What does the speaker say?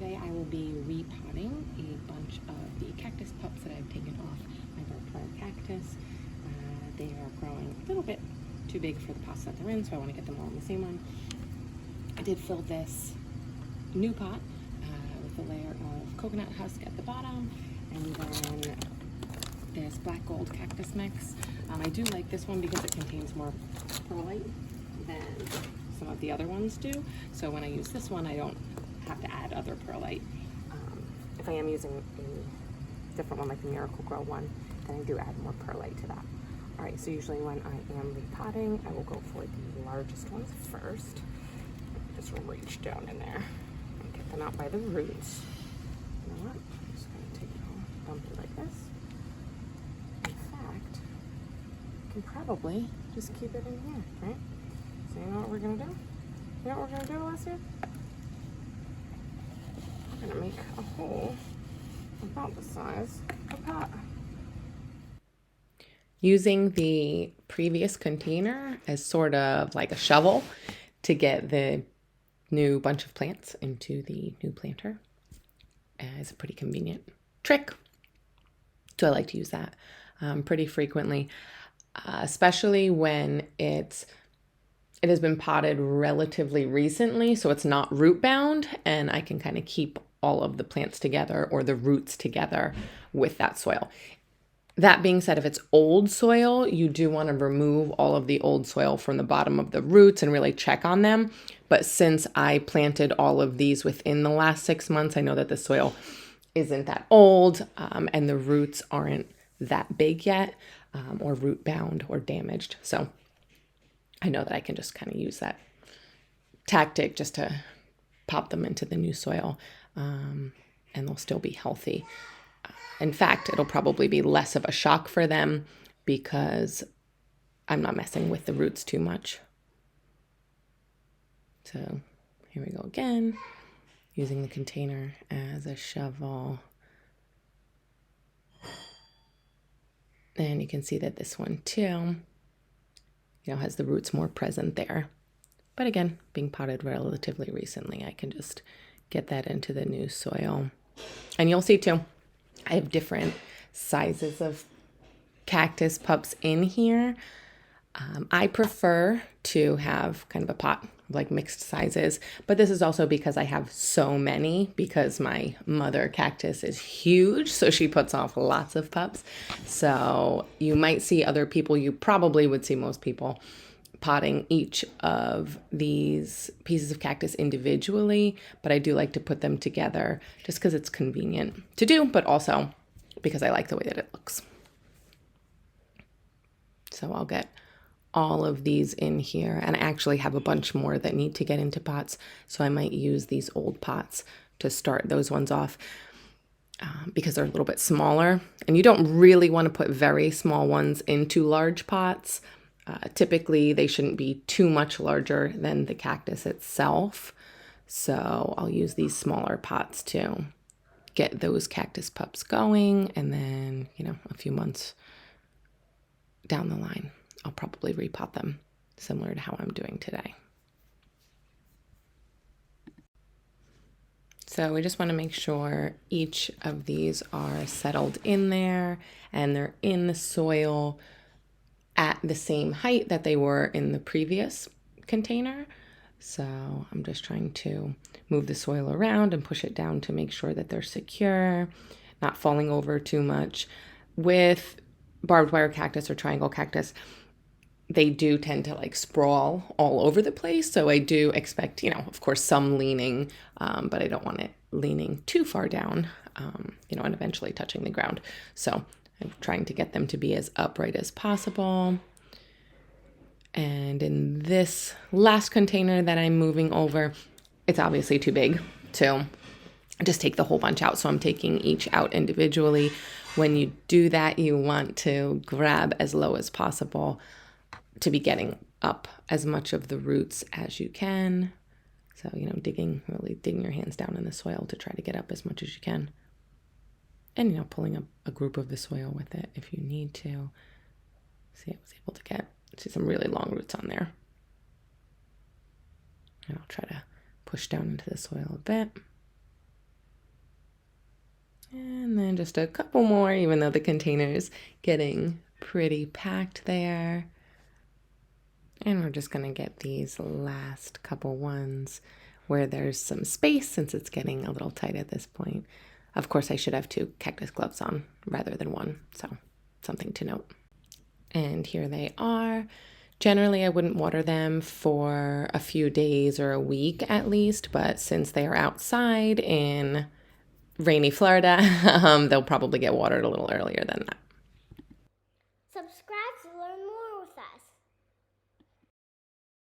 today I will be repotting a bunch of the cactus pups that I've taken off my barbed cactus. They are growing a little bit too big for the pots that they're in, so I want to get them all in the same one. I did fill this new pot with a layer of coconut husk at the bottom, and then this black gold cactus mix. I do like this one because it contains more perlite than some of the other ones do. So when I use this one, I don't have to add other perlite. If I am using a different one, like the Miracle-Gro one, then I do add more perlite to that. All right, so usually when I am repotting, I will go for the largest ones first. Just reach down in there and get them out by the roots. You know what? I'm just gonna take it all, dump it like this. In fact, I can probably just keep it in here, right? So you know what we're gonna do? You know what we're gonna do, Alessia? We're gonna make a hole about the size of a pot. Using the previous container as sort of like a shovel to get the new bunch of plants into the new planter is a pretty convenient trick. So I like to use that pretty frequently, especially when it has been potted relatively recently, so it's not root bound, and I can kind of keep all of the plants together or the roots together with that soil. That being said, if it's old soil, you do want to remove all of the old soil from the bottom of the roots and really check on them. But since I planted all of these within the last 6 months, I know that the soil isn't that old and the roots aren't that big yet or root bound or damaged. So I know that I can just kind of use that tactic just to pop them into the new soil and they'll still be healthy. In fact, it'll probably be less of a shock for them because I'm not messing with the roots too much. So here we go again, using the container as a shovel. And you can see that this one too, has the roots more present there. But again, being potted relatively recently, I can just get that into the new soil. And you'll see too, I have different sizes of cactus pups in here. I prefer to have kind of a pot like mixed sizes, but this is also because I have so many, because my mother cactus is huge, so she puts off lots of pups. So you might see other people, you probably would see most people potting each of these pieces of cactus individually, but I do like to put them together just because it's convenient to do, but also because I like the way that it looks. So I'll get all of these in here, and I actually have a bunch more that need to get into pots, so I might use these old pots to start those ones off because they're a little bit smaller, and you don't really want to put very small ones into large pots. Typically, they shouldn't be too much larger than the cactus itself. So I'll use these smaller pots to get those cactus pups going. And then, a few months down the line, I'll probably repot them similar to how I'm doing today. So we just want to make sure each of these are settled in there and they're in the soil at the same height that they were in the previous container. So I'm just trying to move the soil around and push it down to make sure that they're secure, not falling over too much. With barbed wire cactus or triangle cactus, they do tend to sprawl all over the place. So I do expect, of course, some leaning, but I don't want it leaning too far down, and eventually touching the ground. So I'm trying to get them to be as upright as possible. And in this last container that I'm moving over, it's obviously too big to just take the whole bunch out. So I'm taking each out individually. When you do that, you want to grab as low as possible to be getting up as much of the roots as you can. So, really digging your hands down in the soil to try to get up as much as you can. And, pulling up a group of the soil with it if you need to. See, I was able to see some really long roots on there. And I'll try to push down into the soil a bit. And then just a couple more, even though the container's getting pretty packed there. And we're just gonna get these last couple ones where there's some space since it's getting a little tight at this point. Of course, I should have 2 cactus gloves on rather than 1, so something to note. And here they are. Generally, I wouldn't water them for a few days or a week at least, but since they are outside in rainy Florida, they'll probably get watered a little earlier than that.